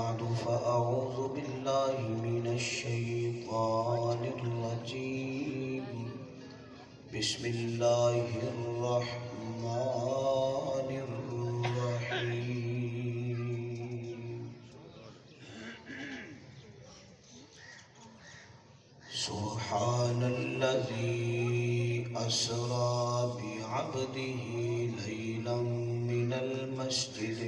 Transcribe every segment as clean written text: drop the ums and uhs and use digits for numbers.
بعد فأعوذ بالله من الشيطان الرجيم بسم الله الرحمن الرحيم سبحان الذي أسرى بعبده ليلا من المسجد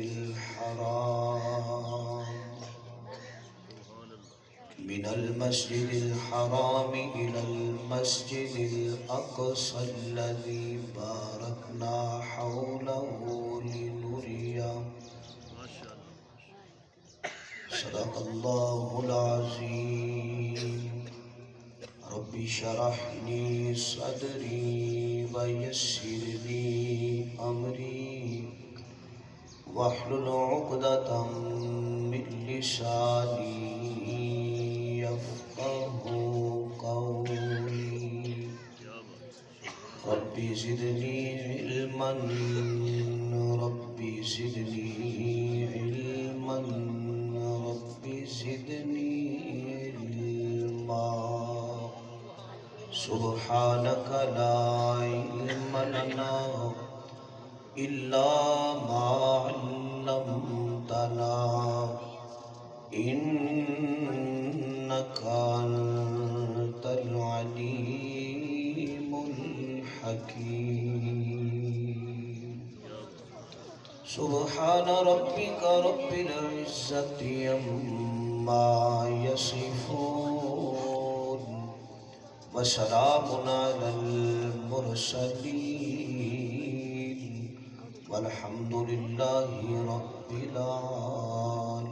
الحرام إلى المسجد الأقصى الذي باركنا حوله لنريه صدق الله العظيم رب اشرح لي صدري ويسر لي أمري واحلل عقدة من لساني يفقهوا قولي رب زدني علما رب زدني علما رب زدني علما سبحانك لا علم لنا إلا ما علمتنا إنك أنت العليم الحكيم سبحان ربك رب العزة عما يصفون وسلام على المرسلين والحمد لله رب العالمين.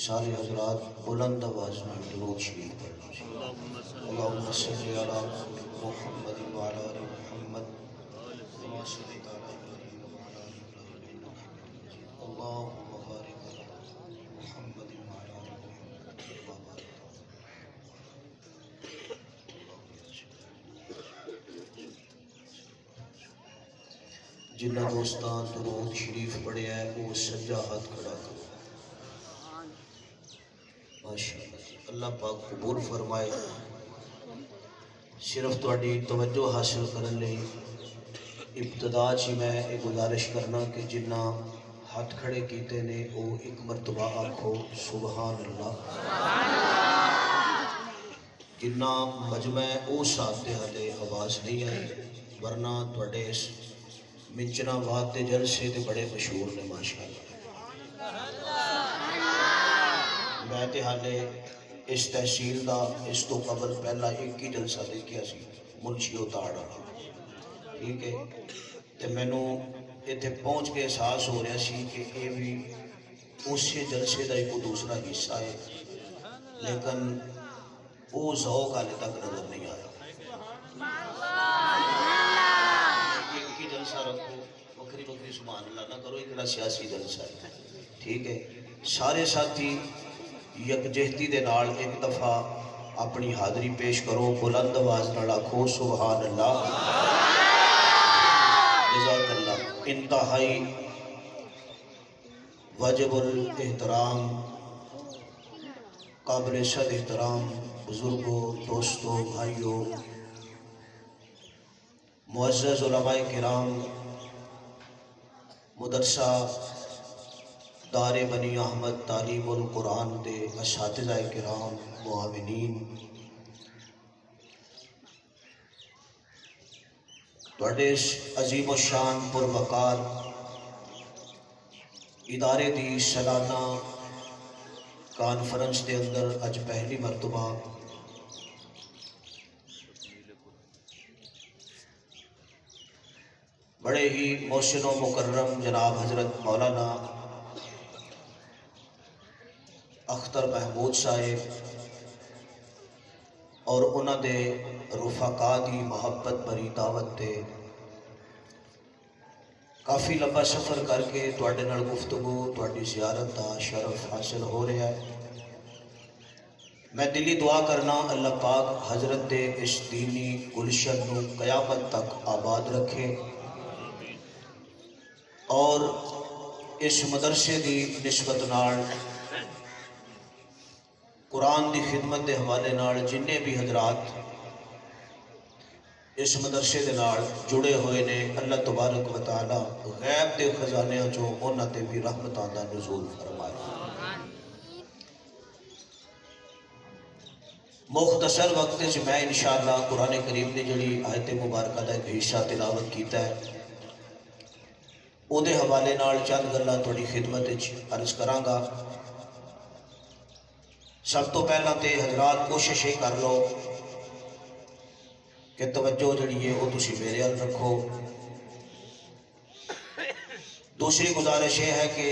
سارے حضرات بلند آواز میں درود شریف پڑھنا چاہیے. اللہم صلی علی محمد وعلی آل محمد كما صليت على إبراهيم وعلى آل إبراهيم إنك حميد مجيد. اللهم بارك على محمد وعلى آل محمد كما باركت جنہ دوستان درود شریف پڑھیا ہے وہ سجا ہاتھ کھڑا کرو. ماشاءاللہ اللہ پاک قبول فرمائے. صرف تہاڈی توجہ حاصل کرنے لئی ابتدا چی میں ایک گزارش کرنا کہ جنہ ہاتھ کھڑے کیتے نے وہ ایک مرتبہ آکھو سبحان اللہ. جنہ مجمع او ساتھ ہلے آواز نہیں آئی ورنہ تہاڈے اس منچنا بات دے جلسے تے بڑے مشہور نے ماشاءاللہ. میں تے حالے اس تحصیل دا اس تو قبل پہلا ایک ہی جلسہ دیکھیا سی منشی اتاڑا. ٹھیک ہے تے مینوں ایتھے پہنچ کے احساس ہو رہا سی کہ یہ بھی اسی جلسے دا ایک دوسرا حصہ ہے لیکن وہ ذوق حالے تک نظر نہیں آیا. ایک ہی جلسہ رکھو بکری بکری سبحان اللہ نہ کرو. ایک سیاسی جلسہ ہے. ٹھیک ہے سارے ساتھی یکجہتی دے نال ایک دفعہ اپنی حاضری پیش کرو. بلند آواز نال آکھو سبحان اللہ. جزاک اللہ. انتہائی واجب الاحترام قابل صد احترام بزرگوں دوستوں بھائیوں معزز علماء کرام مدرسہ دار بنی احمد تعلیم القرآن دے اساتذہ کرام معاونین تواڈے اس عظیم الشان پروقار ادارے دی سالانہ کانفرنس دے اندر اج پہلی مرتبہ بڑے ہی محسن و مکرم جناب حضرت مولانا اختر محمود صاحب اور انہاں دے رفقا دی محبت بری دعوت تے کافی لمبا سفر کر کے تواڈے نال گفتگو تواڈی زیارت دا شرف حاصل ہو رہا ہے. میں دلی دعا کرنا اللہ پاک حضرت دے اس دینی گلشن نو قیامت تک آباد رکھے اور اس مدرسے دی نسبت نال قرآن دی خدمت دے حوالے نال جننے بھی حضرات اس مدرسے دے نال جڑے ہوئے نے اللہ تبارک و تعالی غیب دے خزانیاں چوں انہاں تے بھی رحمتاں دا نزول فرمائے۔ مختصر وقت سے میں انشاءاللہ قرآن کریم دی جڑی آیت مبارکہ دا ایک حصہ تلاوت کیتا ہے او دے حوالے نال چند گلاں تہاڈی خدمت وچ عرض کراں گا۔ سب تو پہلا تے حضرات کوشش یہ کر لو کہ توجہ جڑی ہے وہ تسی میرے ال رکھو۔ دوسری گزارش یہ ہے کہ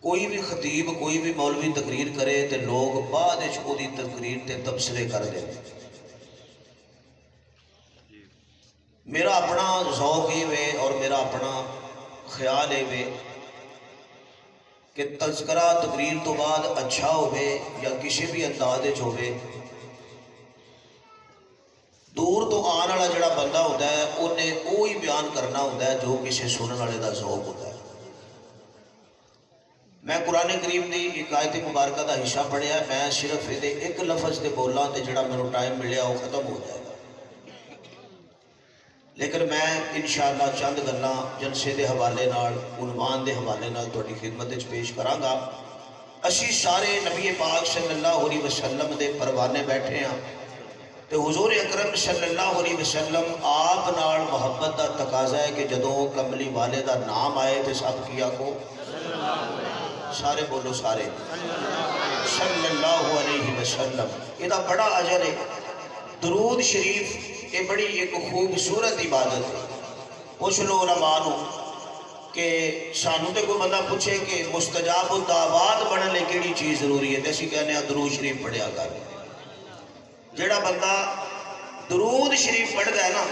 کوئی بھی خطیب کوئی بھی مولوی تقریر کرے تے لوگ بعد وچ اودی تقریر تے تبصرے کر دیں۔ میرا اپنا ذوق یہ وے اور میرا اپنا خیال یہ وے کہ تذکرہ تقریر تو بعد اچھا ہوئے یا کسی بھی انداز ہوئے دور تو آنے والا جڑا بندہ ہوتا ہے انہیں وہی بیان کرنا ہوتا ہے جو کسی سننے والے دا ذوق ہوتا ہے۔ میں قرآن کریم دی ایک آیت مبارکہ دا حصہ پڑھیا، میں صرف یہ ایک لفظ دے بولاں تے جڑا میرے ٹائم ملیا وہ ختم ہو جائے گا، لیکن میں انشاءاللہ چند گلاں جلسے دے حوالے نال عنوان دے حوالے نال تہاڈی خدمت وچ پیش کراں گا۔ اسی سارے نبی پاک صلی اللہ علیہ وسلم دے پروانے بیٹھے ہاں تے حضور اکرم صلی اللہ علیہ وسلم آپ نال محبت دا تقاضا ہے کہ جدوں کملی والے دا نام آئے تے سب کیا کو سارے بولو سارے صلی اللہ علیہ وسلم۔ یہ دا بڑا اجر ہے۔ درود شریف یہ بڑی ایک خوبصورت عبادت ہے۔ پوچھ لو علماء نو کہ سانو تے کوئی بندہ پوچھے کہ مستجاب الدعوات بننے لے کیڑی چیز ضروری ہے تے اسی کہنے ہیں درود شریف پڑھیا کر۔ جڑا بندہ درود شریف پڑھدا ہے نا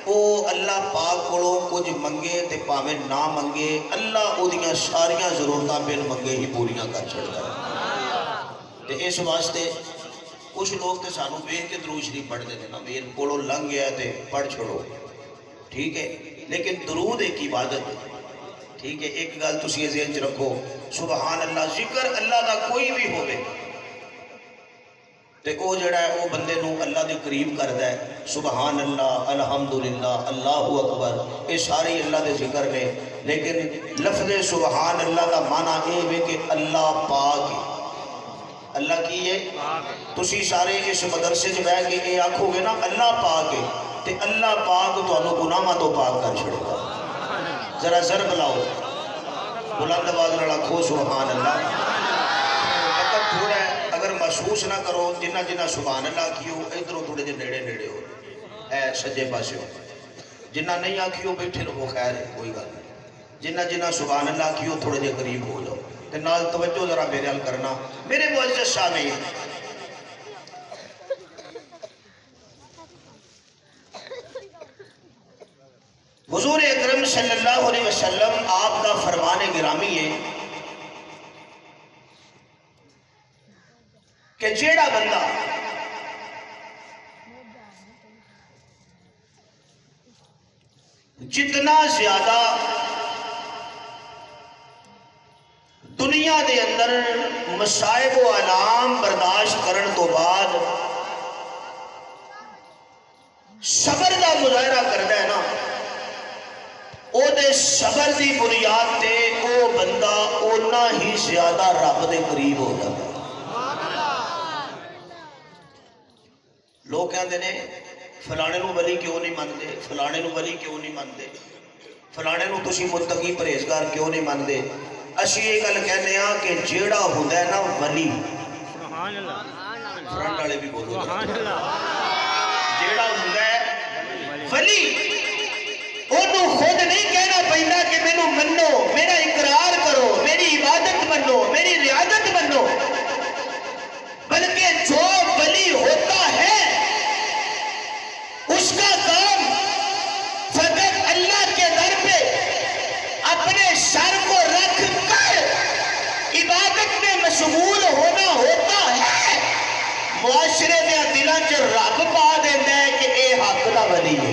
وہ اللہ پاک کولوں کچھ منگے تے پاویں نہ منگے اللہ اودیاں ساریاں ضرورتاں بن منگے ہی پوریاں کر چھڑدا ہے۔ تے اس واسطے کچھ لوگ تے سانو ویکھ کے درود شریف پڑھتے ہیں نا میرے کولوں لنگ گیا تے پڑھ چھوڑو، ٹھیک ہے، لیکن درود ایک عبادت ہے، ٹھیک ہے۔ ایک گل تسی ذہن چ رکھو، سبحان اللہ ذکر اللہ دا کوئی بھی ہوے تے او جڑا ہے او بندے نو اللہ دے قریب کردا ہے۔ سبحان اللہ، الحمدللہ، اللہ اکبر، یہ سارے اللہ دے ذکر نے، لیکن لفظ سبحان اللہ دا معنی یہ ہے کہ اللہ پاک ہے۔ اللہ کی ہے تسی سارے اس مدرسے سے بیٹھ کے یہ آکھو گے نا اللہ پاک ہے تے اللہ پاک تانوں گناہاں تو پاک کر چھڑے گا۔ ذرا ضرب لاؤ بلند آواز نال آکھو سبحان اللہ۔ وقت تھوڑا ہے، اگر محسوس نہ کرو جنہ جنہ سبحان اللہ کیو ادھروں تھوڑے جے نیڑے نیڑے ہو اے سجے پاسے ہو، جنہ نہیں آکھیو بیٹھے رہو خیر ہے کوئی گل نہیں، جنہ جنہ سبحان اللہ کیو تھوڑے جے قریب ہو جاؤ تے نال توجہ ذرا میرے حل کرنا۔ میرے معزز سامعین، حضور اکرم صلی اللہ علیہ وسلم آپ کا فرمان گرامی ہے کہ جیڑا بندہ جتنا زیادہ دنیا دے اندر مصائب و آلام برداشت کرن تو بعد صبر دا مظاہرہ کردا ہے نا، او دے صبر دی بنیاد تے او بندہ اونا ہی زیادہ رب دے قریب ہو جاتا ہے۔ لوگ کہندے نے فلانے نو ولی کیوں نہیں مندے، فلانے نو ولی کیوں نہیں مندے، فلانے نو تسی متقی پرہیزگار کیوں نہیں مندے۔ اسی یہ گل کہنے ہاں کہ جیڑا ہوندا ہے نا ولی، فرنٹ والے بھی بولو، جیڑا ہوندا ہے ولی انہوں خود نہیں کہنا پہنا کہ میں نو منو، میرا اقرار کرو، میری عبادت منو، میری ریاضت منو، بلکہ جو ولی ہوتا ہے اس کا کام فقط اللہ کے در پہ اپنے سر کو رکھ کر عبادت میں مشغول ہونا ہوتا ہے۔ معاشرے میں دلوں چ رب پا دینا ہے کہ اے حق دا ولی ہے۔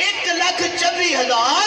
1,24,000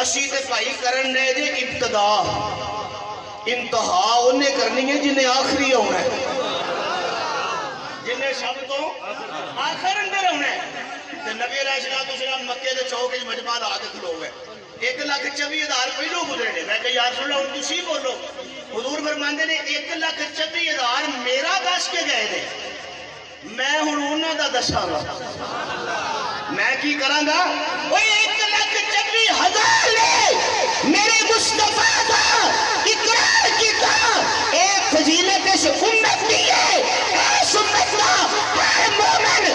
اسی تے بھائی کرن دے جے ابتدا انتہا انہیں کرنی ہے جنہیں آخری ہونا ہے جنہیں سب تو آخر اندر ہونا ہے تو نبی علیہ السلام مکے دے چوک وچ مجمع لا کے کھلو گئے 1,24,000 پہلو گزرے نے میں کہ یا رسول اللہ تسی بولو حضور فرماندے نے 1,24,000 میرا دس کے گئے نے میں ہن انہاں دا دساں گا میں کی کراں گا اوے 1,24,000 نے میرے مصطفیٰ کا اقرار کیتا اے فضیلت اس امت دی ہے اس امت کا ہر مومن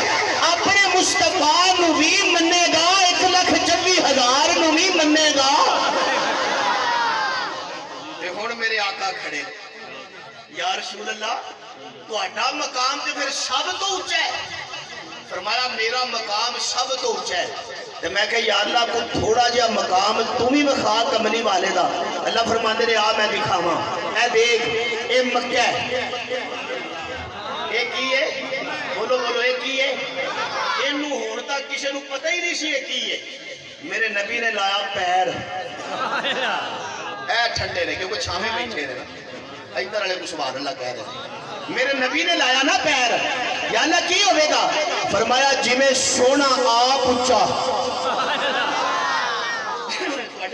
اپنے مصطفیٰ نو بھی منے گا 1,24,000 نو بھی منے گا تے ہن میرے آقا کھڑے یا رسول اللہ تہاڈا مقام تے پھر سب تو اونچا ہے فرمایا میرا مقام سب تو اونچا ہے تے میں کہ یا اللہ کو تھوڑا جہا مقام تم ہی وکھا کملی والے دا اللہ فرماندے نے آ میں دکھاواں اے دیکھ اے مکہ ہے اے کی ہے بولو بولو اے کی ہے اینوں ہن تک کسے نوں پتہ ہی نہیں سی اے کی ہے میرے نبی نے لایا پیر اے ٹھنڈے نے کیونکہ چھاویں بیٹھے نے ادھر والے کو سبحان اللہ کہہ رہے میرے نبی نے لایا نا پیر یا اللہ کی ہوئے گا فرمایا جی میں سونا آپ اچھا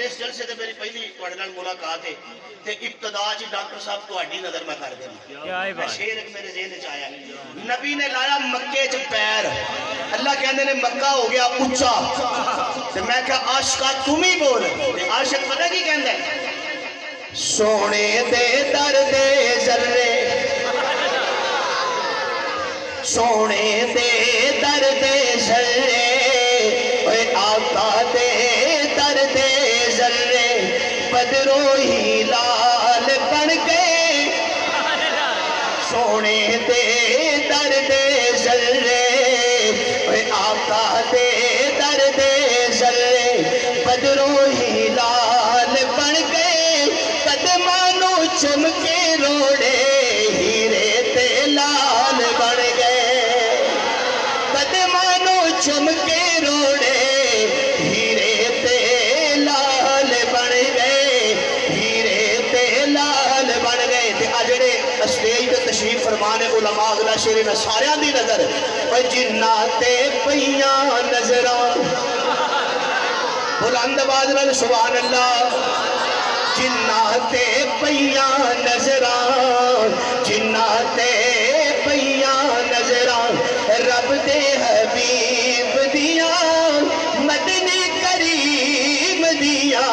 اس جلسے سے میری پہلی پڑھنا ملاقات ہے تے ابتدا جی ڈاکٹر صاحب تو آڈی نظر میں کر دینا شیر ایک میرے ذہن چاہیا نبی نے لایا مکے چ پیر اللہ کہنے نے مکہ ہو گیا اچھا تے میں کہا عاشقہ تم ہی بول عاشق پتہ کی کہندہ ہے سونے دے درد ذرے سونے دے درد ذرے اے آقا دے درد ذرے بدرو ہی لال بن گئے سونے دے درد ذرے اے آقا دے درد ذرے بدرو ہی لال بن گئے قدمانو چم کے روڑے ہیرے تے لال بن گئے قدمانو چم کے روڑے ہیرے تے لال بن گئے ہیرے تے لال بن گئے تے اجڑے اسٹیج تے تشریف فرمانے علماء اگلا شیر نے سارے دی نظر جناتے پیاں نظراں بلند آواز نال سبحان اللہ جناتے پیاں نظراں جناتے پیاں نظراں رب دے حبیب دیاں مدنی کریم دیاں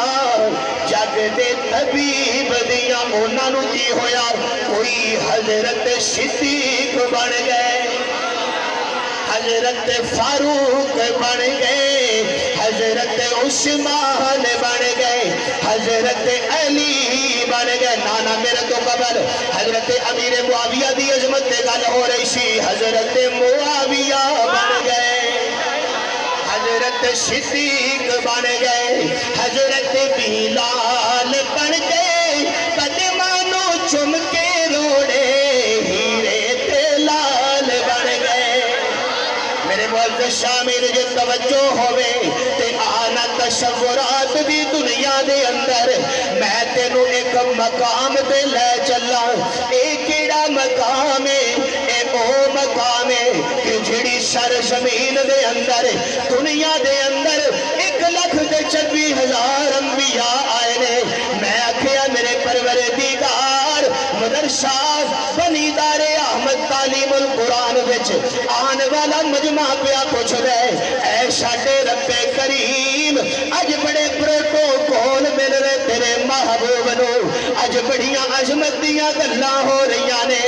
جگ دے طبیب دیاں انہاں نوں کی ہویا کوئی حضرت صدیق بن گئے حضرت فاروق بن گئے حضرت عثمان بن گئے حضرت علی بن گئے نانا میرے تو قبل حضرت امیر معاویہ دی عظمت تے گل ہو رہی سی حضرت معاویہ بن گئے حضرت صدیق بن گئے حضرت بلال بن گئے قدمانو چم کے روڑے ہیرے تے لال بن گئے میرے معزز شامل جو توجہ ہوئے تے آنا تصورات دی دنیا دے اندر میں تینوں ایک مقام دے لے چلا اے کیڑا مقام ہے اے او مقام ہے کہ جڑی سرزمین دے اندر دنیا دے اندر 1,26,000 انبیاء آئے نے میں آکھیا میرے پروردگار مدرسہ بنی دار احمد تعلیم القرآن وچ آن والا مجمع پیا پوچھ رہے اے ساڈے رب کریم اج بڑے پروٹوکول مل رہے تیرے محبوب نو اج بڑیاں عظمت دیاں گلاں ہو رہیاں نے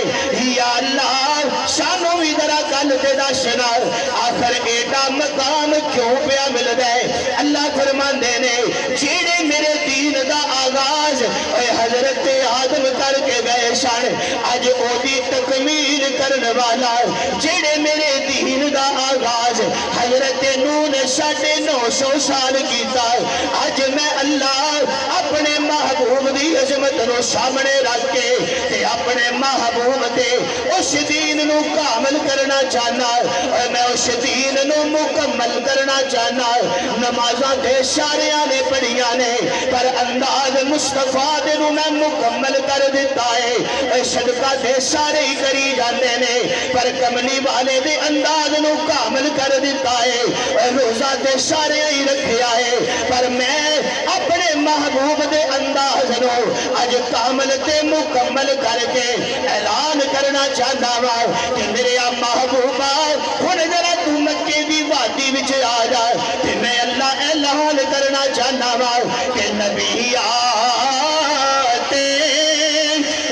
یا اللہ سانو بھی ذرا گل تے دسنا آخر ایڈا مقام کیوں پیا مل رہے اللہ فرماندے نے جیڑے میرے دین دا آغاز اے حضرت آدم کر کے گئے سن اج اودی تکمیل کرن والا جڑے میرے دین دا آغاز حضرت نوح نے 950 سال کیتا اج میں اللہ اپنے محبوب دی عظمت نو سامنے رکھ کے تے اپنے محبوب دے اس دین نو کامل کرنا چاہنا اور میں اس دین نو مکمل کرنا چاہنا نمازاں دے ساریاں نے پڑھیاں نے پر انداز مصطفیٰ دے نو میں مکمل کر دیتا ہے صدقہ دے سارے ہی کری جاندے نے پر کملی والے دے انداز نو کامل کر دیتا ہے روزہ دے سارے ہی رکھیا ہے پر میں اپنے محبوب دے انداز نو اج کامل تے مکمل کر کے اعلان کرنا چاہتا ہوں کہ میرے محبوبہ ہن ذرا تو مکے دی وادی وچ آ جا تے میں اللہ اعلان کرنا چاہتا ہوں کہ نبی آتے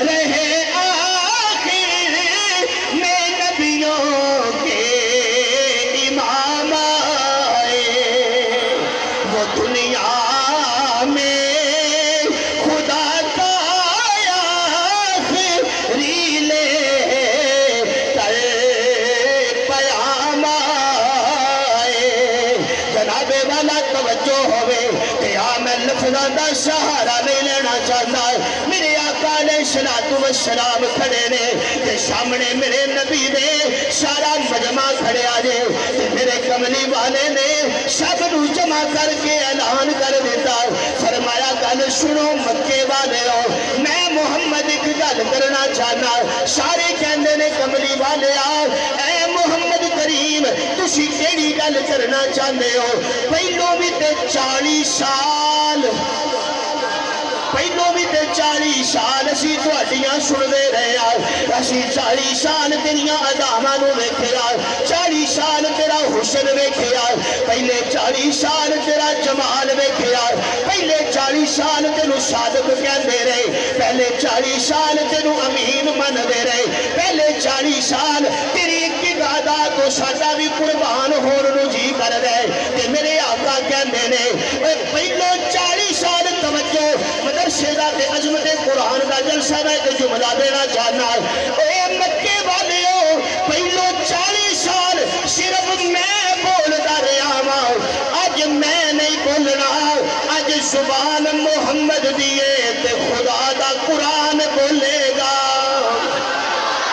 رہے آخر میں نبیوں کے امام آئے وہ دنیا میں خدا کا آخری لے کر پیام آئے جناب والا توجہ ہوئے میں لفظاں دا سہارا نہیں لینا چاہتا میرے آقا علیہ السلام کھڑے نے تے سامنے میرے نبی دے سارا مجمع کھڑے آجے تے میرے کملی والے نے سب نو جمع کر کے اعلان کر دیتا فرمایا گل سنو مکے والے ہو میں محمد ایک گل کرنا چاہنا سارے کہندے نے کملی والے اے محمد کریم تسی کیڑی گل کرنا چاہندے ہو پہلو بھی تے 40 سال پہلو بھی تے 40 سال اسی تہاڈیاں سن دے رہے ہیں اسی 40 سال تیریاں اداواں نو ویکھیا 40 سال تیرا حسن ویکھیا پہلے 40 سال تیرا جمال ویکھیا پہلے 40 سال تینوں صادق کہندے رہے پہلے 40 سال تینوں امین مندے رہے پہلے 40 سال تیری ایک عبادت تو ساڈا بھی قربان ہون نو جی کر رہے تے میرے آقا کہندے نے پہلو 40 سال توجہ مدرسے دا تے عظمت قرآن دا جلسہ میں تے جملہ دینا چاہنا اے مکے والیو پہلو 40 سال صرف میں بولدا رہا ہاں اج میں نہیں بولنا اج زبان محمد دیے تے خدا دا قرآن بولے گا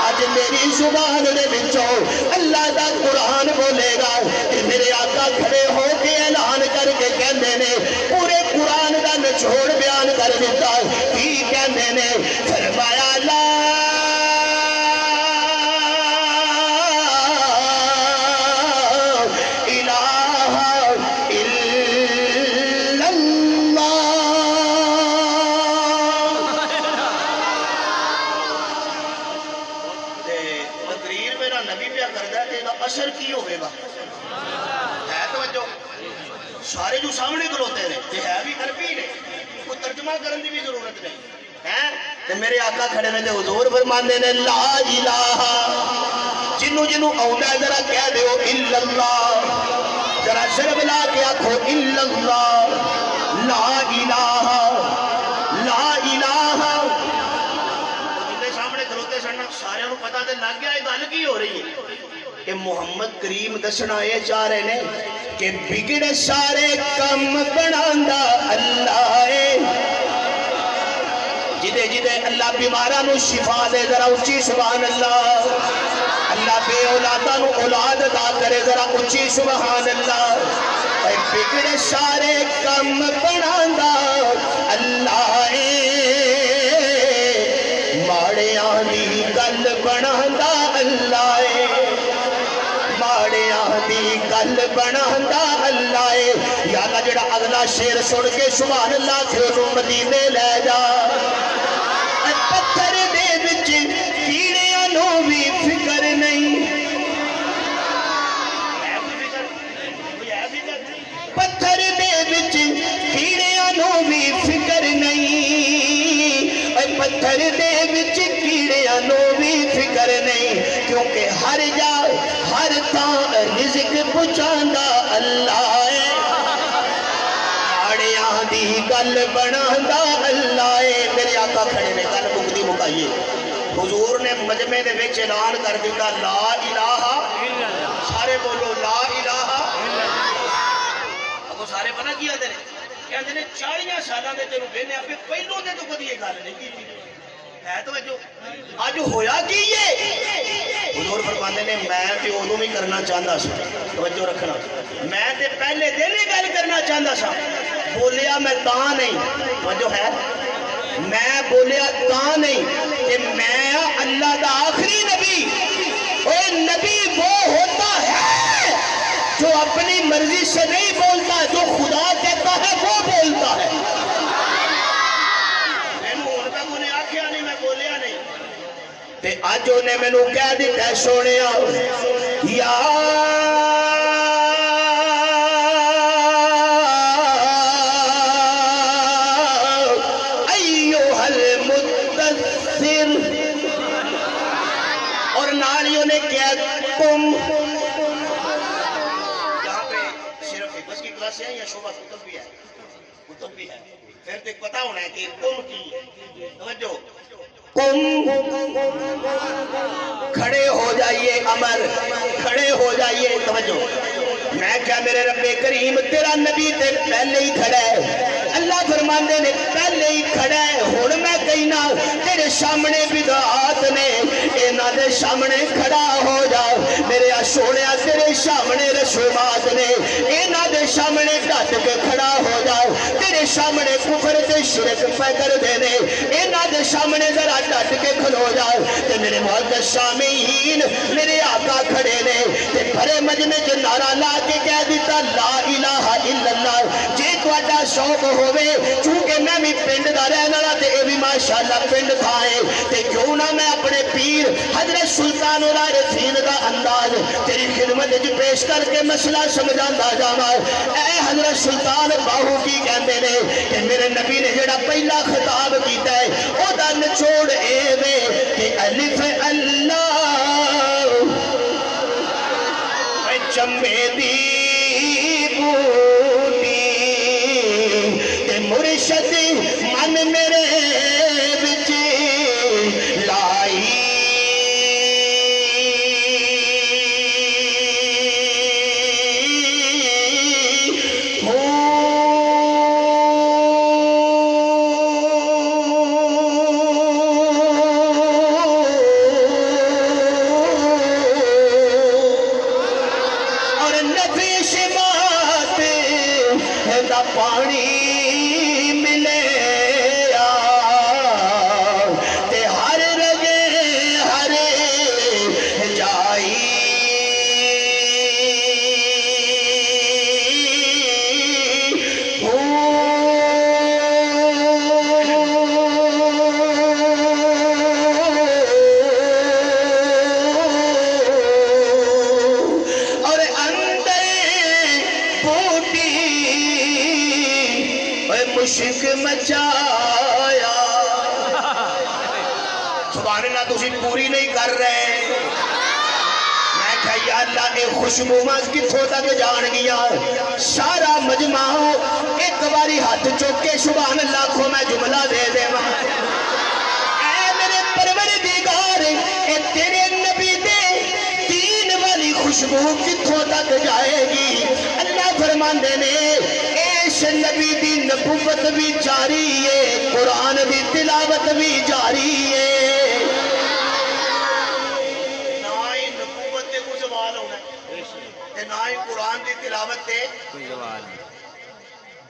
اج میری زبان دے وچوں اللہ دا قرآن بولے گا کہ میرے آقا کھڑے ہو کے اعلان کر کے کہندے نے پورے قرآن دا نچوڑ بیان کر دیتا کی کہندے نے فرمایا لا الہ الا اللہ تقریر میرا نبی پیا کردا تے دا اثر کی ہوے گا ہے توجہ سارے جو سامنے کھلوتے ہیں یہ ہے بھی عربی نے کوئی ترجمہ کرنے کی بھی ضرورت نہیں ہے تے میرے آقا کھڑے نے تے حضور فرماندے نے لا الہ جنوں جنوں آوندا ذرا کہہ دیو الا اللہ ذرا شرب لا کے آکھو الا اللہ لا الہ لا الہ جن سامنے کھلوتے سن سارے نوں پتہ تے لگ گیا یہ گل کی ہو رہی ہے کہ محمد کریم دسنا یہ چاہ رہے نے کہ بگڑ سارے کم بناندا اللہ ہے جدے جدے اللہ بیماراں نو شفا دے ذرا اچھی سبحان اللہ اللہ بے اولاداں نو اولاد عطا کرے ذرا اچھی سبحان اللہ اے بگڑ سارے کم بناندا اللہ ہے ماڑیاں دی گل بناندا اللہ ہے دی گل بناندا اللہ ہے یا اللہ جڑا اگلا شیر سن کے سبحان اللہ تے انہوں مدینے لے جا پتھر دے وچ کیڑیاں نو بھی فکر نہیں پتھر دے وچ کیڑیاں نو بھی فکر نہیں اے پتھر دے وچ کیڑیاں نو بھی فکر نہیں کیونکہ ہر جا ہر تاں رزق پہنچاندا اللہ ہے آڑیاں دی گل بناندا اللہ ہے میرے آقا کھڑے نے گل مکدی مکائیے حضور نے مجمع دے وچ اعلان کر دیتا لا الہ، سارے بولو لا الہ۔ اب سارے پتہ کی آتے ہیں کہ 40 سالاں دے تینوں وینے اپنے پہلوں تے تو کدی یہ گل نہیں کیتی ہے توجہ اج ہویا کی یہ؟ حضور فرماتے نے میں تے اودوں بھی کرنا چاہندا سی، توجہ رکھنا، میں تے پہلے دن ہی گل کرنا چاہندا سا، بولیا میں تاں نہیں، توجہ ہے، میں بولیا تاں نہیں کہ میں اللہ دا آخری نبی، اور نبی وہ ہوتا ہے جو اپنی مرضی سے نہیں بولتا، جو خدا کہتا ہے وہ بولتا ہے۔ تے آج انہیں میں نو کہہ دیتا ہے سونے یا ایوہ المدثر، اور نالیوں نے کیا تم، یہاں پہ صرف حفظ کی کلاس ہے یا شعبہ کتب بھی ہے؟ کتب بھی ہے، پھر تک پتا ہونا ہے کہ تم کی توجہ قم، کھڑے ہو جائیے، امر کھڑے ہو جائیے، توجہ، میں کیا میرے رب کریم تیرا نبی تے پہلے ہی کھڑا ہے، اللہ فرماندے نے پہلے ہی کھڑا ہے، ہن میں کہنا تیرے سامنے بدعات نے، انہاں دے سامنے کھڑا ہو جا، میرے سونیا تیرے سامنے رسومات نے، انہاں دے سامنے ڈٹ کے کھڑا ہو جا، تیرے سامنے کفر تے شرک پہ کر دینے، انہاں دے سامنے ذرا ڈٹ کے کھلو جاؤ، تے میرے معزز سامعین میرے آقا کھڑے نے، تے بھرے مجمع چ نعرہ لا کے کہہ دیتا لا الہ الا اللہ۔ جے تہاڈا شوق ہووے چونکہ میں بھی پنڈ دا رہن والا تے اے بھی ماشاءاللہ پنڈ تھا ہے، تے کیوں نہ میں اپنے پیر حضرت سلطان العارفین دا انداز تیری خدمت وچ پیش کر کے مسئلہ سمجھاندا جاواں۔ اے حضرت سلطان باہو کی کہندے نے کہ میرے نبی نے جڑا پہلا خطاب کیتا ہے او دا نچوڑ اے وے کہ الف اللہ چمے دی بوٹی تے مرشد من میرے بچ لائی، پانی ملے تے ہر رگے ہر جائی، اور اندر بوٹی مشک مچایا، سبحان اللہ تسی پوری نہیں کر رہے، میں کہا یا اللہ اے خوشبوواں کتھوں تک جان گیا، سارا مجمع ایک باری ہاتھ چوک کے سبحان اللہ کو میں جملہ دے دے اے میرے پروردگار اے تیرے نبی دے دین والی خوشبو کتھوں تک جائے گی؟ اللہ فرماندے نے اس نبی دی نبوت بھی جاری ہے، قرآن دی تلاوت بھی جاری ہے، نہ ہی نبوت تے کوئی سوال ہونا ہے نہ ہی قرآن دی تلاوت تے کوئی سوال نہیں۔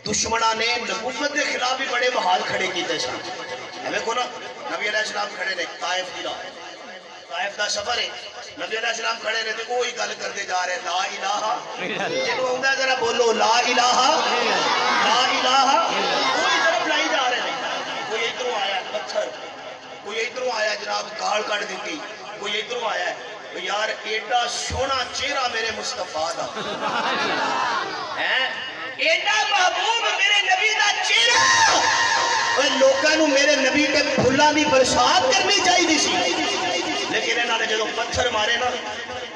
دشمنہ نے نبوت کے خلاف بھی بڑے بحال کھڑے کیتے سن، ہمیں کو نا نبی علیہ السلام کھڑے نے طائف کی راہ، طائف دا سفر ہے، نبی علیہ السلام کھڑے نے تے کوئی گل کرتے جا رہے لا الہ، جنہوں ہوندا ذرا بولو لا الہ لا الہ، کوئی طرف لائی جا رہے ہیں، کوئی ادھروں آیا پتھر، کوئی ادھروں آیا جناب گال کٹ دیتی، کوئی ادھروں آیا ہے یار ایڈا سونا چہرہ میرے مصطفیٰ دا ایڈا محبوب میرے نبی دا چہرہ، لوکاں نو میرے نبی تے پھلاں دی برسات کرنی چاہیے سی، لیکن انہوں نے جدو پتھر مارے نا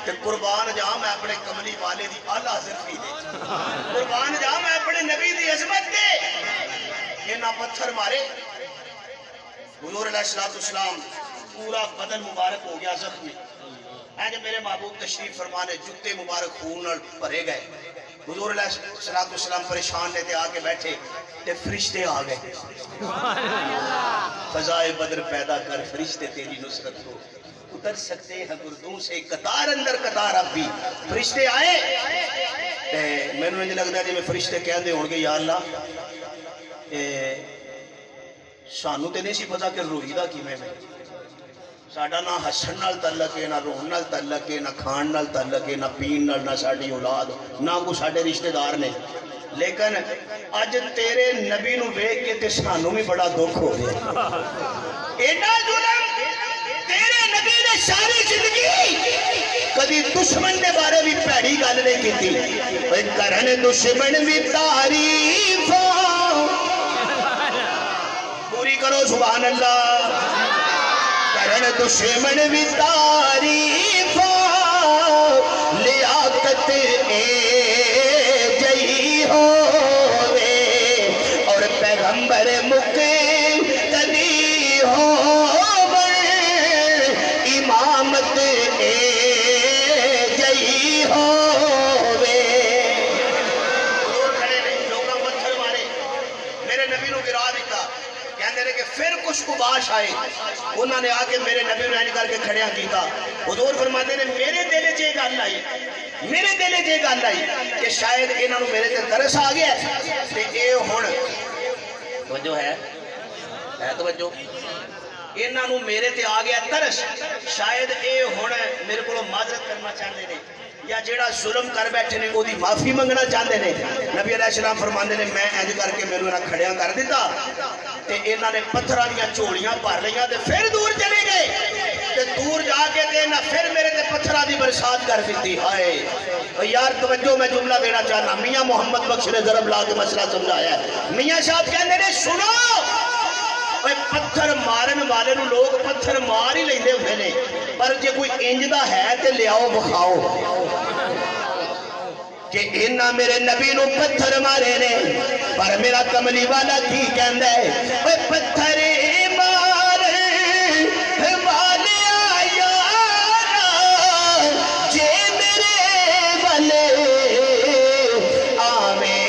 کہ قربان جا میں اپنے کملی والے دی اعلیٰ حضرفی دے، قربان جا میں اپنے نبی دی عظمت دے، یہ نہ پتھر مارے، حضور علیہ السلام پورا بدن مبارک ہو گیا زخمی ہے کہ میرے محبوب تشریف فرمانے جتے مبارک خون نال بھرے گئے حضور علیہ السلام پریشان نے تے آ کے بیٹھے تے فرشتے آ گئے فضائے بدر پیدا کر فرشتے تیری نصرت کو اتر سکتے ہیں گردوں سے قطار اندر قطار اب بھی فرشتے آئے تے میں نے لگتا ہے جی میں فرشتے کہندے ہون گے یا اللہ سانو تے نہیں سی پتا کہ روئی دا کی میں ساڈا نہ ہسن نال تعلق ہے نہ رون نال تعلق ہے نہ کھان نال تعلق ہے نہ پین نال نہ ساڈی اولاد نہ کوئی ساڈے رشتہ دار نے لیکن اج تیرے نبی نو ویکھ کے تے سانو بھی بڑا دکھ ہو گیا ایڈا ظلم تیرے نبی نے ساری زندگی کدی دشمن دے بارے بھی پیڑی گل نہیں کیتی اوے کرن دشمن بھی تعریف پوری کرو سبحان اللہ کرن دشمن بھی تعریف لیاقت اے جئی ہووے اور پیغمبر مقتدی ہووے امامت اے جئی ہووے کھڑے نہیں لوگاں پتھر مارے میرے نبی نو گرا دیتا کہندے نے کہ پھر کچھ کباش آئے انہوں نے آ کے میرے نبی نو کر کے کھڑیاں کیتا حضور فرماتے نے میرے دل چ یہ گل آئی میرے دل چ یہ گل آئی کہ شاید انہاں نو میرے تے ترس آ گیا تے اے ہن توجہ ہے توجہ انہاں نو میرے تے آ گیا ترس شاید اے ہن میرے کولوں معذرت کرنا چاہندے نے یا جیڑا ظلم کر بیٹھے نے وہ دی معافی منگنا چاہتے ہیں نبی علیہ السلام فرماندے نے میں انج کر کے میرے نال کھڑیاں کر دیتا تے انہاں نے پتھراں دیاں جھولیاں بھر لیاں تے پھر دور چلے گئے تے دور جا کے تے انہاں پھر میرے تے پتھراں دی برسات کر دیتی ہائے یار توجہ میں جملہ دینا چاہنا میاں محمد بخش نے ضرب لا کے مسئلہ سمجھایا ہے میاں صاحب کہندے نے سنو پتھر مارن والے نو لوگ پتھر مار ہی لیندے ہوندے نے پر جے کوئی انج دا ہے تے لیاؤ بخاؤ کہ انہاں میرے نبی نو پتھر مارے نے پر میرا کملی والا کی کہندا ہے اوے پتھر مار والے یارا جے میرے والے آویں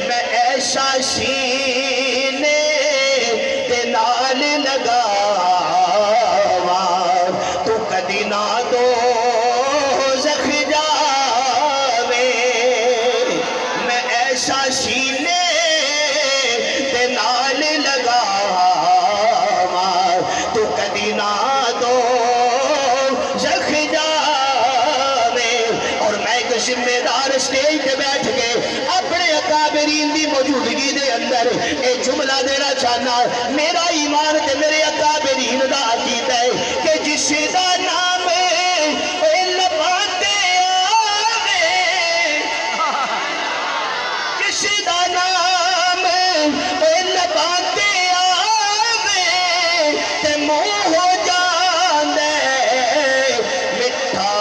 میں ایسا سینے دے نال لگا سٹیج پہ بیٹھ کے اپنے اکابرین دی موجودگی دے اندر اے جملہ دینا چاہنا میرا ایمان تے میرے اکابرین دا عقیدہ ہے کہ جس دا نام اے لباتے آوے جس دا نام اے لباتے آوے تے منہ ہو جاندے مٹھا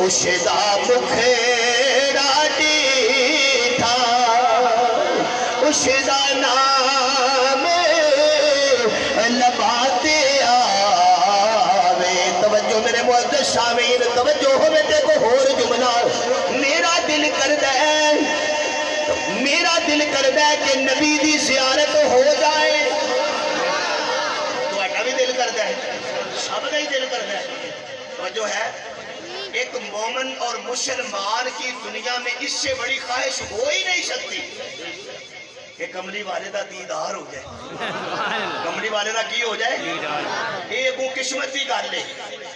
اشدا بکھیڑا ڈیٹھا اشدا نام لباتے آوے توجہ میرے معزز سامعین توجہ ہو بیٹے کو ہور جملہ میرا دل کردہ ہے کہ نبی دی زیارت ہو جائے تو ایٹا بھی دل کردہ ہے سب کا ہی دل کردہ ہے توجہ ہے ایک مومن اور مسلمان کی دنیا میں اس سے بڑی خواہش ہو ہی نہیں سکتی کہ کملی والے دا دیدار ہو جائے کملی والے دا کی ہو جائے ایک وہ قسمت دی گل ہے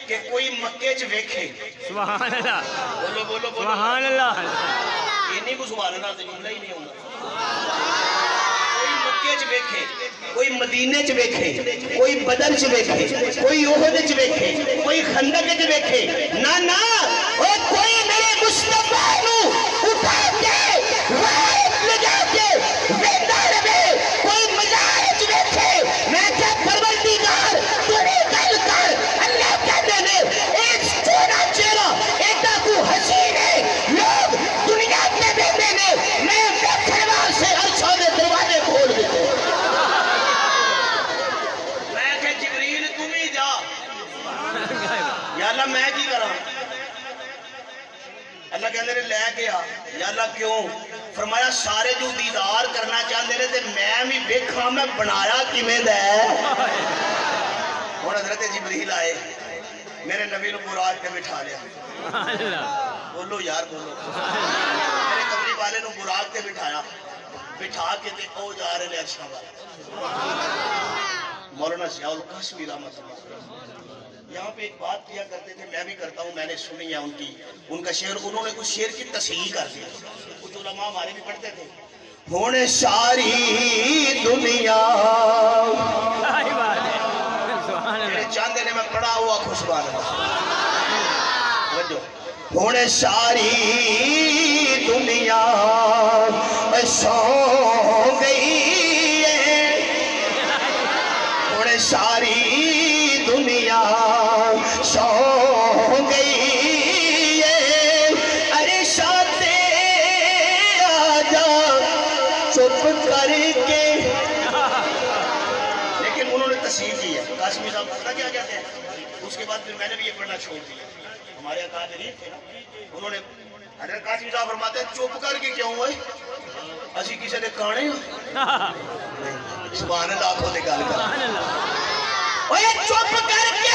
کہ کوئی مکے چ ویکھے سبحان اللہ بولو بولو بولو سبحان اللہ اینی کو سبحان اللہ تے جملہ ہی نہیں ہوندا کوئی مکے چ ویکھے کوئی مدینے چ ویکھے کوئی بدر چ ویکھے کوئی احد چ ویکھے کوئی خندق چ ویکھے نہ او کوئی میرے مصطفیٰ نو اٹھا کے رات لگا کے ویندا رہے کوئی مزار چ اللہ کہندے نے لے کے آ یا اللہ کیوں فرمایا سارے جو دیدار کرنا چاہتے ہیں تے میں بھی ویکھاں میں بنایا کیویں دا ہے ہن حضرت جبریل آئے میرے نبی نو براق تے بٹھا لیا بولو یار بولو میرے کمری والے نو براق تے بٹھا کے تے او جا رہے ہیں عرشاں مولانا ضیاء القاسمی رحمۃ اللہ یہاں پہ ایک بات کیا کرتے تھے میں بھی کرتا ہوں میں نے سنی ہے ان کا شعر انہوں نے کچھ شعر کی تصحیح کر دیا کچھ علماء ہمارے بھی پڑھتے تھے ہونے ساری دنیا میرے چاندے نے میں پڑھا ہوا خوشبان ہونے ساری دنیا سو گئی ہونے ساری دنیا سو گئی ارے شاتے آجا چپ کر کے لیکن انہوں نے تصحیح کی ہے قاسمی صاحب پتہ کیا کہتے ہیں اس کے بعد پھر میں نے بھی یہ پڑھنا چھوڑ دیا ہمارے اکابرین تھے نا انہوں نے حضرت قاسمی صاحب فرماتے ہیں چپ کر کے کیوں ہوئے اسی کسی نے کانے سبحان اللہ آنکھوں نے گال کر اوہ چپ کر کے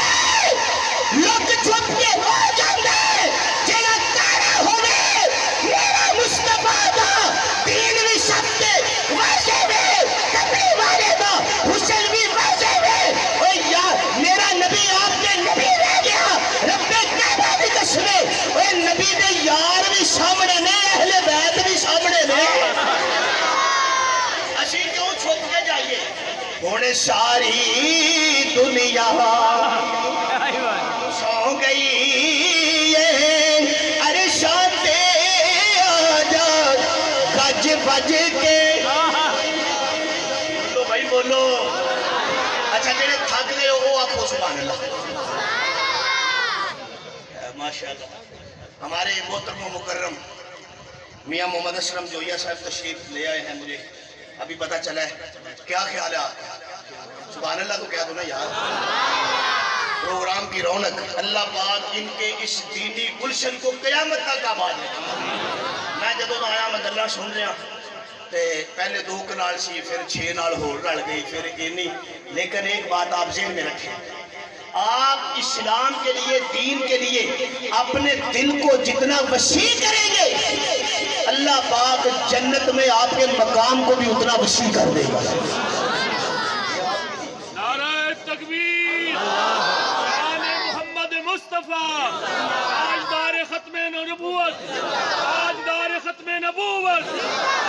لوگ چپ کے ہو جاندے جنہ کارا ہوئے میرا مصطفیٰ دا دین بھی سب کے واضح میں کبھی والے دا حسن بھی واضح میں اوہ یار میرا نبی آپ کے نبی رہ گیا رب کعبہ بھی قسمے اوہ نبی دے یار بھی سامنے نے اہل بیت بھی سامنے نے اسی کیوں چھپ کے جائیے ہونے ساری دنیا سو گئی ارے شاتے آجا گج بج کے بولو بھائی بولو اچھا جنہیں تھک گئے وہ آنکھوں سبحان اللہ ماشاءاللہ ہمارے محترم و مکرم میاں محمد اسلم جویا صاحب تشریف لے آئے ہیں مجھے ابھی پتہ چلا ہے کیا خیال ہے آپ سبحان اللہ تو کہہ دو نا یار پروگرام کی رونق اللہ پاک ان کے اس دینی گلشن کو قیامت تک آباد ہے میں جدوں آیا میں گلاں سن رہا پہلے 2 کنال سی پھر 6 نال ہور رل گئی پھر اینی لیکن ایک بات آپ ذہن میں رکھیں آپ اسلام کے لیے دین کے لیے اپنے دل کو جتنا وسیع کریں گے اللہ پاک جنت میں آپ کے مقام کو بھی اتنا وسیع کر دے گا نعرہ تکبیر آل محمد مصطفیٰ تاجدار ختم نبوت تاجدار ختم نبوت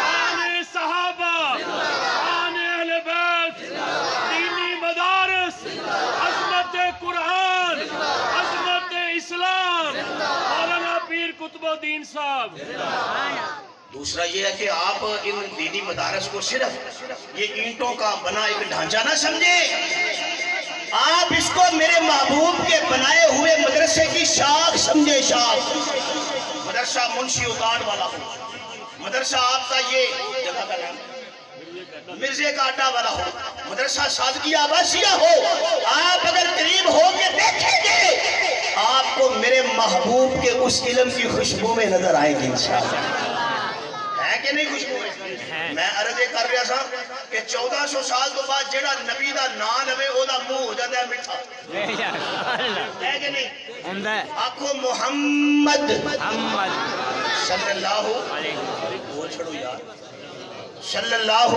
آل صحابہ آل اہل بیت دینی مدارس عظمت قرآن عظمت اسلام مولانا پیر قطب الدین صاحب دوسرا یہ ہے کہ آپ ان دینی مدارس کو صرف یہ اینٹوں کا بنا ایک ڈھانچہ نہ سمجھے آپ اس کو میرے محبوب کے بنائے ہوئے مدرسے کی شاخ سمجھے شاخ مدرسہ منشی اکاڑ والا ہو مدرسہ آپ کا یہ جگہ کا نام مرزے کا اڈا والا ہو مدرسہ صادقیہ عباسیہ ہو آپ اگر قریب ہو کے دیکھیں گے آپ کو میرے محبوب کے اس علم کی خوشبو میں نظر آئیں گے انشاءاللہ ہے کہ نہیں خوشبو میں عرض یہ کر رہا تھا کہ 1400 سال تو بعد جڑا نبی دا نام لوے او دا منہ ہو جاتا ہے میٹھا ہے کہ نہیں آنکھوں محمد صلی اللہ بول چھڑو یار صلی اللہ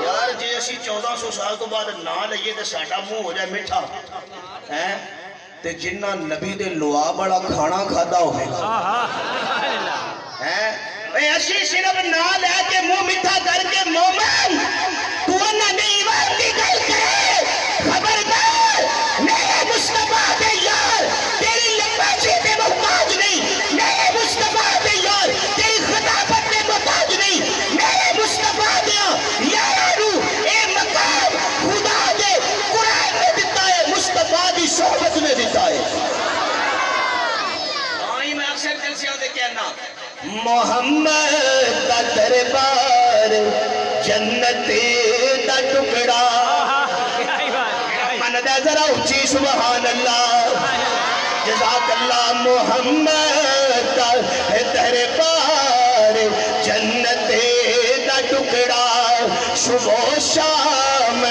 یار جی اسی 1400 سال تو بعد نام لئیے تو ساڑھا منہ ہو جائے میٹھا ہے تے جنہ نبی دے لعاب بڑا کھانا کھادا ہوئے ہے اے اسی صرف نہ لے کے منہ میٹھا کر کے مومن تو نہ ایمان کی گل کرے خبردار میرے مصطفیٰ دے یار تیری لمباچی دے محتاج نہیں میرے مصطفیٰ دے یار تیری خطابت دے محتاج نہیں میرے مصطفیٰ دے یارانو اے مقام خدا دے قرآن میں دیتا ہے مصطفیٰ دی صحبت میں دیتا ہے آئی میں اکثر جلسیوں دے کہنا محمد کا دربار جنت کا ٹکڑا من دے ذرا اچھی سبحان اللہ جزاک اللہ محمد کا صبح و شام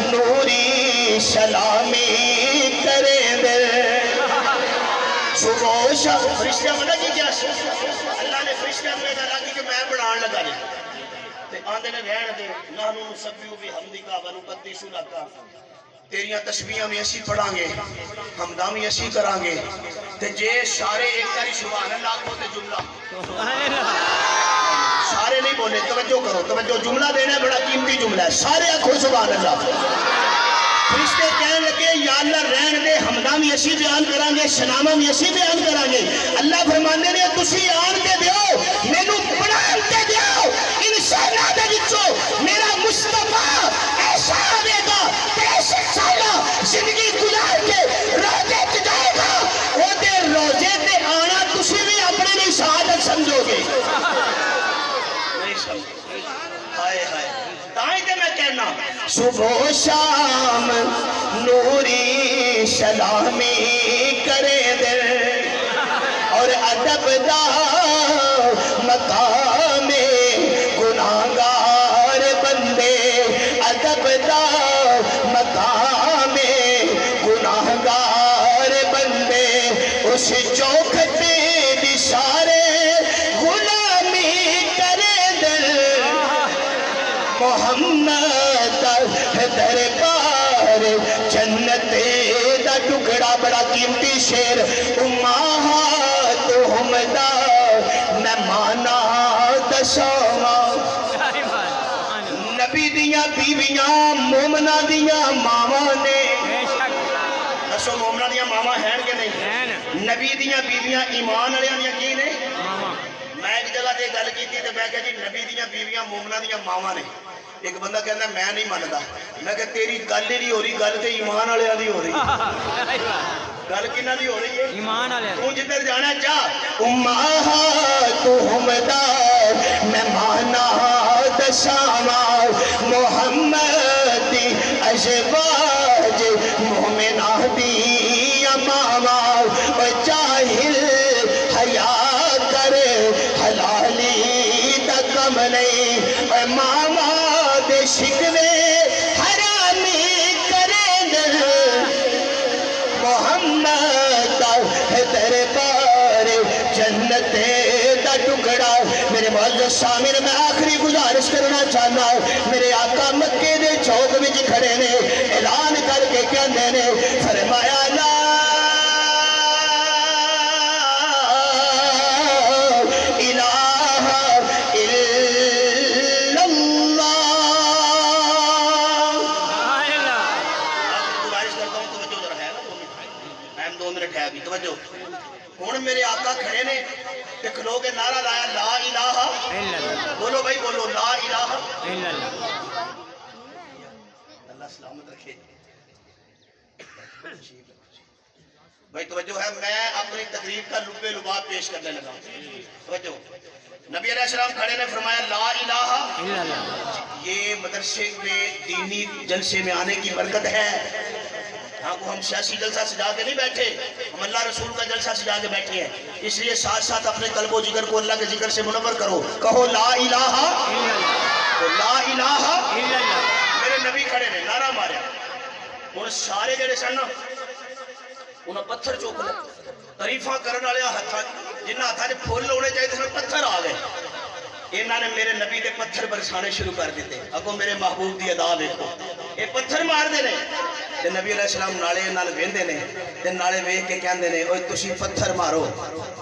نوری سلامی کرے دے صبح و شام فرشتہ بنا کی کیا اللہ نے فرشتہ میں کہا کہ جو میں بڑھان لگا دے تے آندے نے رہن دے نحنو نسبیو بھی حمدکا ونقدسو لکا تیریاں تسبیحاں بھی اسی پڑھاں گے حمداں بھی اسی کران گے تے جے سارے ایک کری سبحان اللہ کو تے جملہ سارے نہیں بولے توجہ کرو توجہ جملہ دینا ہے بڑا قیمتی جملہ ہے سارے آنکھوں سبحان اللہ فرشتے کہنے لگے یا اللہ رہن دے حمداں بھی اسی بیان کران گے سناماں بھی اسی بیان کران گے اللہ فرماندے نے تسی آن کے دیو مینوں بنان کے دیو انساناں دے وچوں میرا مصطفیٰ ایسا آوے گا 63 سالہ زندگی گزار کے روزے تے جائے گا او دے روزے تے آنا تسی بھی اپنے لیے شہادت سمجھو گے نہیں سمجھو ہائے ہائے تائیں تے میں کہنا صبح و شام نوری سلامی کرے دے اور ادب دا مقام گناہگار بندے ادب دا مقام گناہگار بندے اس چوکھٹے دی سارے غلامی کرے دے محمد دربار جنت دا ٹکڑا بڑا قیمتی شیر امہات ہمدا مہمانا دساواں نبی دیاں بیویاں مومنہ دیاں ماواں نے دسو مومنہ دیاں ماواں ہیں کہ نہیں نبی دیاں بیویاں ایمان والیاں دیاں کی نے میں ایک جگہ تے گل کیتی تے میں کہا جی نبی دیاں بیویاں مومنہ دیاں ماواں نے ایک بندہ کہنا میں نہیں ماندا میں کہ تیری گل ہی نہیں ہو رہی گل تے ایمان والیاں دی ہو رہی گل کنہاں دی ہو رہی ہے ایمان والیاں تو جدھر جانا چاہ امہات ہمدا مہمانا دساواں محمد دی ازواج مومنہ دی ماواں او جاہل حیا کر حلالی دا کم نہیں اے ماما دے شکوے حرامی کرے دے محمد دربار جنت دا ٹکڑا میرے معزز سامعین میں آخری گزارش کرنا چاہنا میرے آقا مکے دے چوک وچ کھڑے نے اعلان کر کے کہندے نے فرمایا لا ہوں میرے آقا کھڑے نے تے کھلو کے نعرہ لایا لا الہ بولو بھائی بولو لا الہ اللہ سلامت رکھے بھائی توجہ ہے میں اپنی تقریب کا لبے لباب پیش کرنے لگا توجہ نبی علیہ السلام کھڑے نے فرمایا لا الہ یہ مدرسے میں دینی جلسے میں آنے کی برکت ہے ہاں کو ہم سیاسی جلسہ سجا کے نہیں بیٹھے ہم اللہ رسول کا جلسہ سجا کے بیٹھے ہیں اس لیے ساتھ ساتھ اپنے قلب و جگر کو اللہ کے ذکر سے منور کرو کہو لا الہ لا الہ میرے نبی کھڑے نے نعرہ ماریا ان سارے جڑے سن انہاں پتھر چوک لے تعریفاں کرن والے ہتھاں جنہاں ہتھاں دے پھول ہونے چاہیے تھے پتھر آ گئے انہاں نے میرے نبی دے پتھر برسانے شروع کر دیتے اگوں میرے محبوب دی ادا دیکھو یہ پتھر مار دے نے تے نبی علیہ السلام نالے نال ویندے نے تے نالے ویکھ کے کہندے نے اوئے تسی پتھر مارو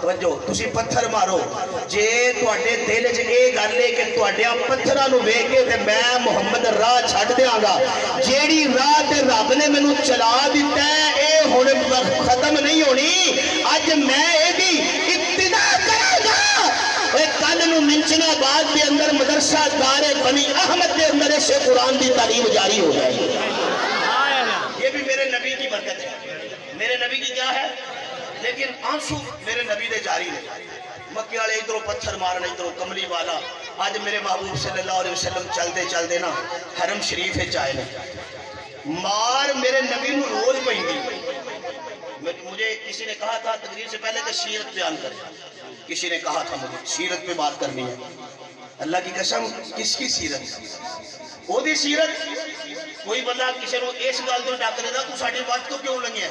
توجہ تسی پتھر مارو جے تواڈے دل وچ اے گل ہے کہ تواڈیاں پتھراں نو ویکھ کے تے میں محمد راہ چھڈ دیاں گا جیڑی راہ تے رب نے مینوں چلا دتا ہے اے ہن ختم نہیں ہونی اج میں اے دی ابتدا کراں گا اے کل نو منچنا بعد دے اندر مدرسہ دار بنی احمد دے اندر اس قرآن دی تعلیم جاری ہو جائے گی یہ بھی میرے نبی کی برکت ہے میرے نبی کی کیا ہے لیکن آنسو میرے نبی دے جاری نے مکے والے ادھروں پتھر مارنا ادھروں کملی والا آج میرے محبوب صلی اللہ علیہ وسلم چلتے چلتے نا حرم شریف ہے چاہے نا مار میرے نبی نو روز پہنگی مجھے کسی نے کہا تھا تقریر سے پہلے کہ سیرت بیان کریں کسی نے کہا تھا مجھے سیرت پہ بات کرنی ہے اللہ کی قسم کس کی سیرت ਉਹਦੀ ਸੀਰਤ ਕੋਈ ਬੰਦਾ ਕਿਸੇ ਨੂੰ ਇਸ ਗੱਲ ਤੋਂ ਡੱਕ ਲੈਂਦਾ ਤੂੰ ਸਾਡੀ ਵੱਟ ਤੋਂ ਕਿਉਂ ਲੰਘਿਆ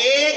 1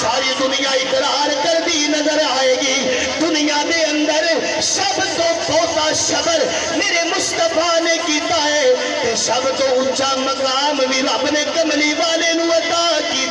ساری دنیا اقرار کر دی نظر آئے گی دنیا دے اندر سب تو بہتا صبر میرے مصطفیٰ نے کیتا ہے تے سب تو اونچا مقام بھی رب نے کملی والے نو عطا کیتا